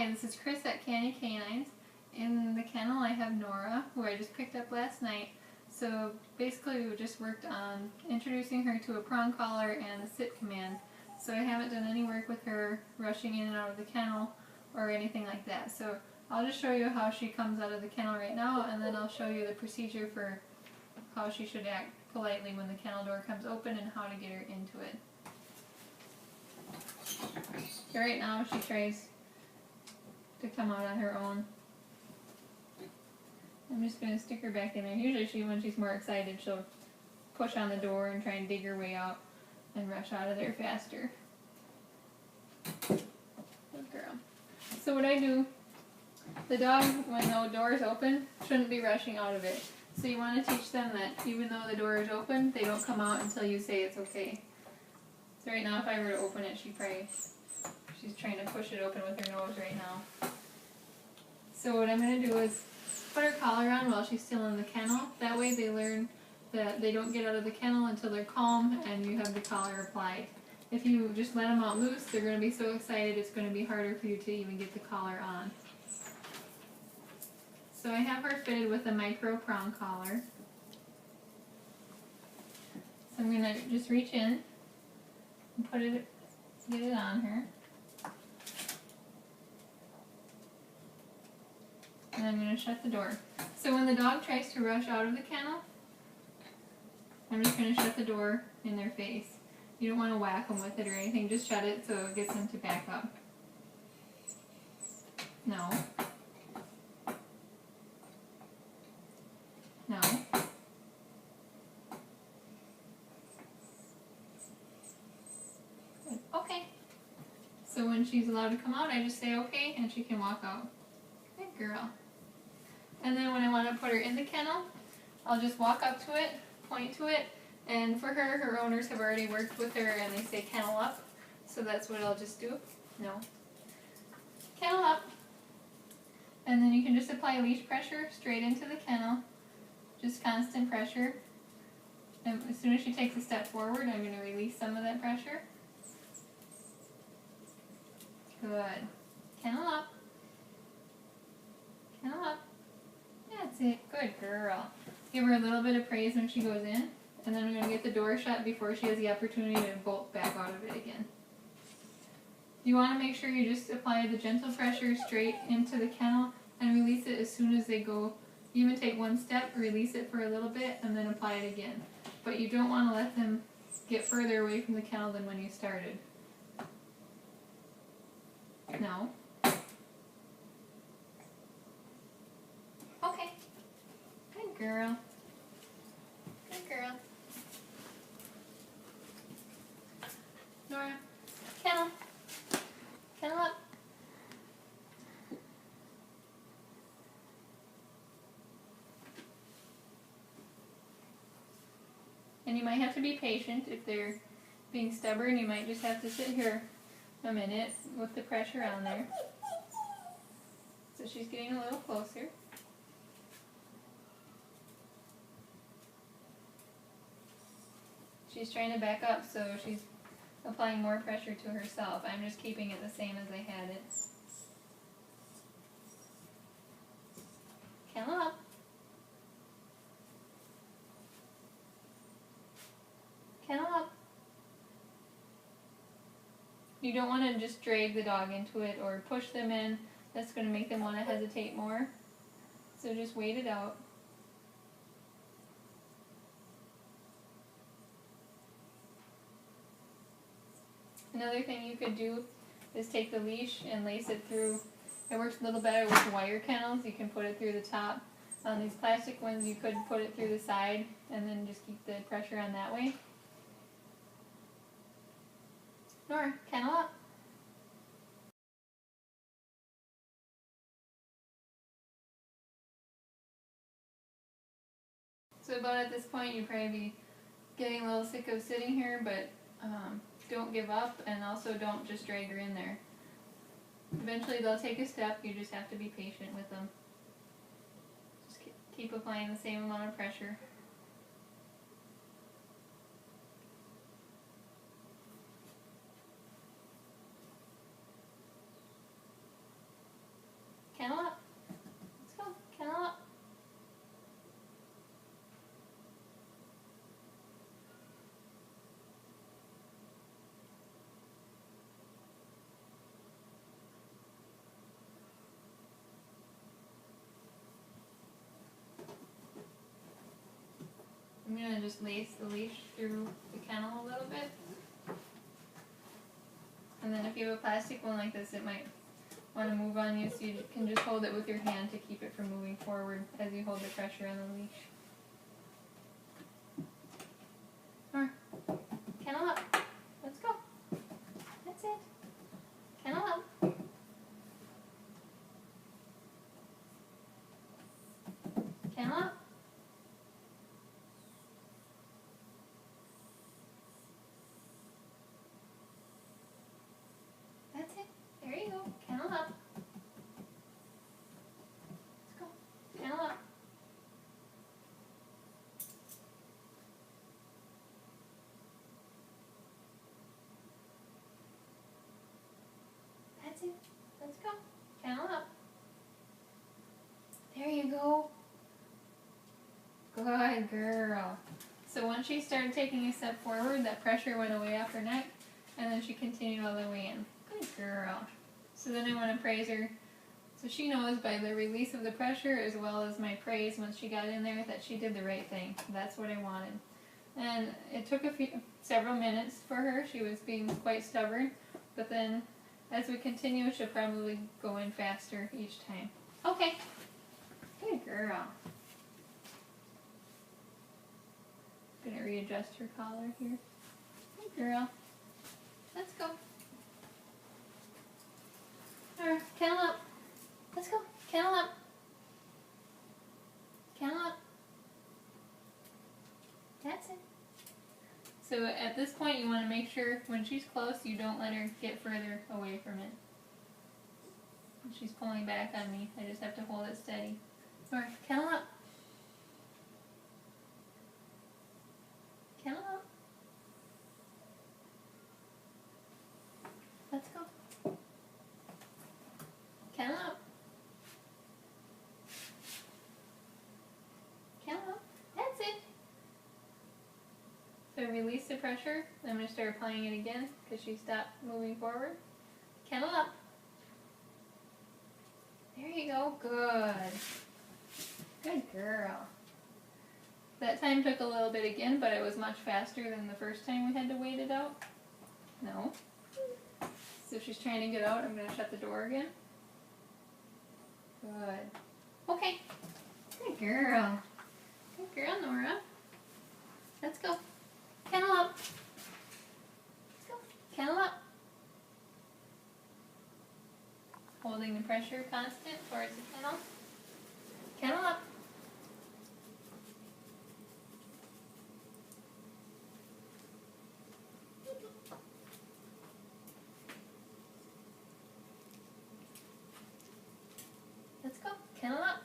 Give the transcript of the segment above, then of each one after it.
Hi, this is Chris at Canines. In the kennel I have Nora, who I just picked up last night. So basically we just worked on introducing her to a prong collar and a sit command. So I haven't done any work with her rushing in and out of the kennel or anything like that. So I'll just show you how she comes out of the kennel right now, and then I'll show you the procedure for how she should act politely when the kennel door comes open and how to get her into it. So right now she tries to come out on her own. I'm just going to stick her back in there. Usually when she's more excited, she'll push on the door and try and dig her way out and rush out of there faster. Good girl. So what I do, the dog, when the door is open, shouldn't be rushing out of it. So you want to teach them that even though the door is open, they don't come out until you say it's okay. So right now if I were to open it, she's trying to push it open with her nose right now. So what I'm going to do is put her collar on while she's still in the kennel. That way they learn that they don't get out of the kennel until they're calm and you have the collar applied. If you just let them out loose, they're going to be so excited it's going to be harder for you to even get the collar on. So I have her fitted with a micro prong collar. So I'm going to just reach in and get it on her. And I'm going to shut the door. So when the dog tries to rush out of the kennel, I'm just going to shut the door in their face. You don't want to whack them with it or anything, just shut it so it gets them to back up. No. No. Good. Okay. So when she's allowed to come out, I just say okay and she can walk out. Good girl. And then when I want to put her in the kennel, I'll just walk up to it, point to it, and for her owners have already worked with her and they say kennel up, so that's what I'll just do. No. Kennel up. And then you can just apply leash pressure straight into the kennel, just constant pressure. And as soon as she takes a step forward, I'm going to release some of that pressure. Good. Kennel up. Kennel up. That's it. Good girl. Give her a little bit of praise when she goes in, and then I'm going to get the door shut before she has the opportunity to bolt back out of it again. You want to make sure you just apply the gentle pressure straight into the kennel and release it as soon as they go. Even take one step, release it for a little bit, and then apply it again. But you don't want to let them get further away from the kennel than when you started. No. Okay. Good girl. Good girl. Nora, kennel. Kennel up. And you might have to be patient if they're being stubborn. You might just have to sit here a minute with the pressure on there. So she's getting a little closer. She's trying to back up, so she's applying more pressure to herself. I'm just keeping it the same as I had it. Kennel up. Kennel up. You don't want to just drag the dog into it or push them in. That's going to make them want to hesitate more. So just wait it out. Another thing you could do is take the leash and lace it through. It works a little better with wire kennels. You can put it through the top. On these plastic ones, you could put it through the side and then just keep the pressure on that way. Nora, kennel up. So about at this point, you'd probably be getting a little sick of sitting here, but don't give up, and also don't just drag her in there. Eventually they'll take a step, you just have to be patient with them. Just keep applying the same amount of pressure. I'm going to just lace the leash through the kennel a little bit. And then if you have a plastic one like this, it might want to move on you, so you can just hold it with your hand to keep it from moving forward as you hold the pressure on the leash. Nora, kennel up. Let's go. That's it. Kennel up. Kennel up. That's it. There you go. Kennel up. Let's go. Kennel up. That's it. Let's go. Kennel up. There you go. Good girl. So once she started taking a step forward, that pressure went away off her neck, and then she continued all the way in. Good girl. So then I want to praise her. So she knows by the release of the pressure as well as my praise once she got in there that she did the right thing. That's what I wanted. And it took several minutes for her. She was being quite stubborn, but then as we continue, she'll probably go in faster each time. Okay. Good girl. I'm going to readjust her collar here. Good girl. Let's go. Alright, kennel up. Let's go. Kennel up. Kennel up. That's it. So at this point you want to make sure when she's close you don't let her get further away from it. When she's pulling back on me, I just have to hold it steady. Alright, kennel up. Kennel up. Let's go. Kennel up. Kennel up. That's it. So release the pressure. I'm going to start applying it again because she stopped moving forward. Kennel up. There you go. Good. Good girl. That time took a little bit again, but it was much faster than the first time we had to wait it out. No. So if she's trying to get out, I'm going to shut the door again. Good. Okay. Good girl. Good girl, Nora. Let's go. Kennel up. Let's go. Kennel up. Holding the pressure constant towards the kennel. Kennel up. Let's go. Kennel up.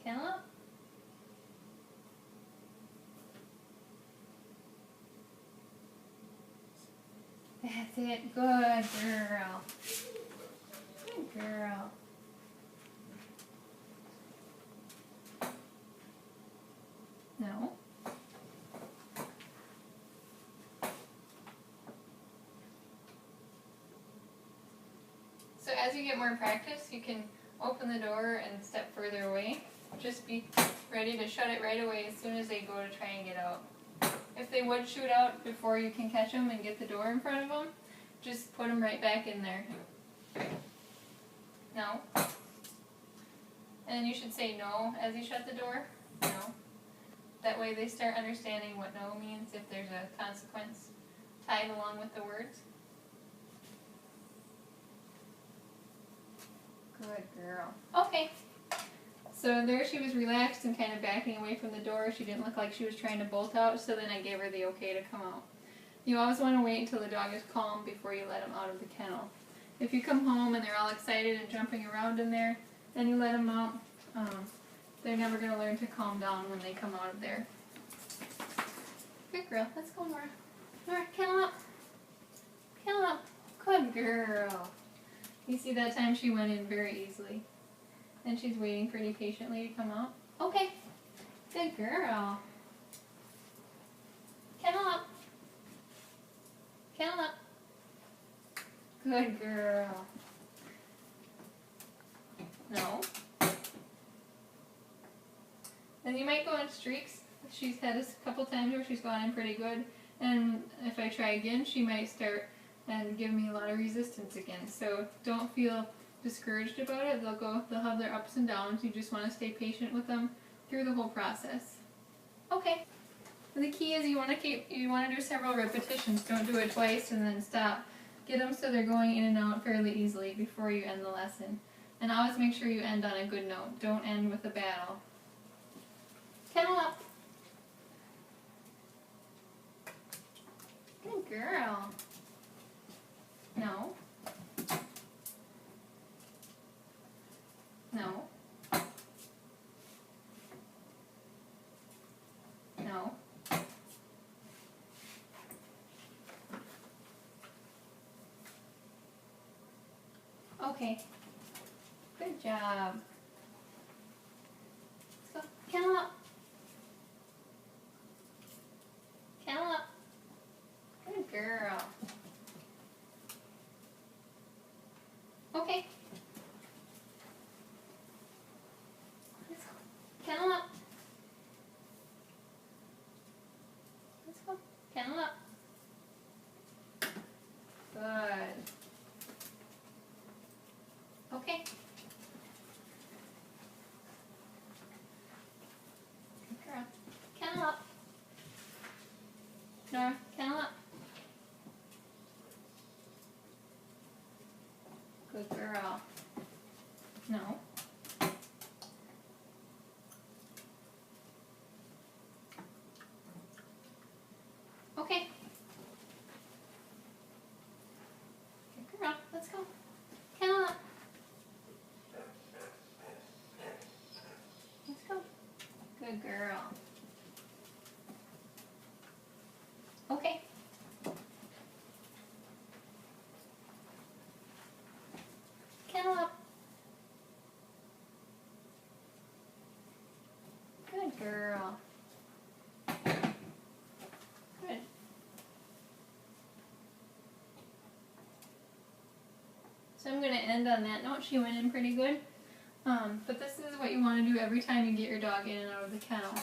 Kennel up. That's it. Good girl. Good girl. No. So as you get more practice, you can open the door and step further away. Just be ready to shut it right away as soon as they go to try and get out. If they would shoot out before you can catch them and get the door in front of them, just put them right back in there. No. And you should say no as you shut the door. No. That way they start understanding what no means if there's a consequence tied along with the words. Good girl. Okay. So there she was relaxed and kind of backing away from the door. She didn't look like she was trying to bolt out, so then I gave her the okay to come out. You always want to wait until the dog is calm before you let them out of the kennel. If you come home and they're all excited and jumping around in there, and you let them out, they're never going to learn to calm down when they come out of there. Good girl. Let's go, Nora. Nora, kennel up. Kennel up. Good girl. You see that time she went in very easily. And she's waiting pretty patiently to come out. Okay. Good girl. Kennel up. Kennel up. Good girl. No. And you might go in streaks. She's had a couple times where she's gone in pretty good, and if I try again, she might start and give me a lot of resistance again. So don't feel discouraged about it. They'll have their ups and downs. You just want to stay patient with them through the whole process. Okay. The key is you want to do several repetitions. Don't do it twice and then stop. Get them so they're going in and out fairly easily before you end the lesson. And always make sure you end on a good note. Don't end with a battle. Kennel up. Good girl. No. No. No. Okay. Good job. Let's go. Kennel up. Kennel up. Good girl. Okay. Let's go. Kennel up. Let's go. Kennel up. Good. Okay. Good girl. Kennel up. Nora, kennel up. Good girl. No. Okay. Good girl. Let's go. Kennel up. Let's go. Good girl. Okay. Kennel up. Good girl. Good. So I'm going to end on that note. She went in pretty good. But this is what you want to do every time you get your dog in and out of the kennel.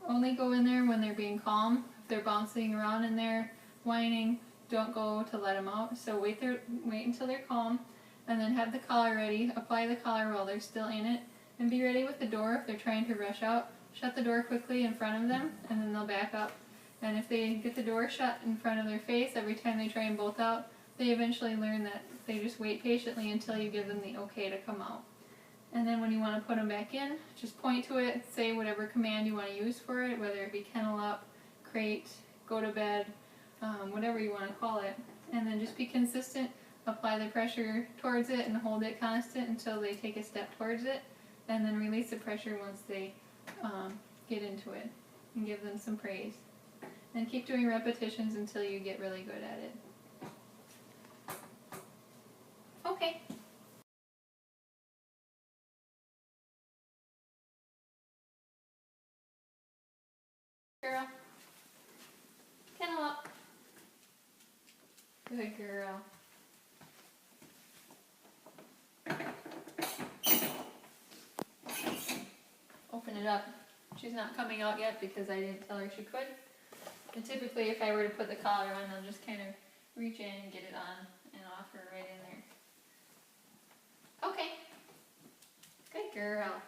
Only go in there when they're being calm. If they're bouncing around in there, whining, don't go to let them out. So wait until they're calm, and then have the collar ready. Apply the collar while they're still in it, and be ready with the door if they're trying to rush out. Shut the door quickly in front of them, and then they'll back up. And if they get the door shut in front of their face every time they try and bolt out, they eventually learn that they just wait patiently until you give them the okay to come out. And then when you want to put them back in, just point to it, say whatever command you want to use for it, whether it be kennel up, crate, go to bed, whatever you want to call it. And then just be consistent, apply the pressure towards it and hold it constant until they take a step towards it, and then release the pressure once they get into it, and give them some praise. And keep doing repetitions until you get really good at it. Okay. Girl. Kennel up. Good girl. Open it up. She's not coming out yet because I didn't tell her she could. And typically if I were to put the collar on, I'll just kind of reach in and get it on and off her right in there. Okay. Good girl.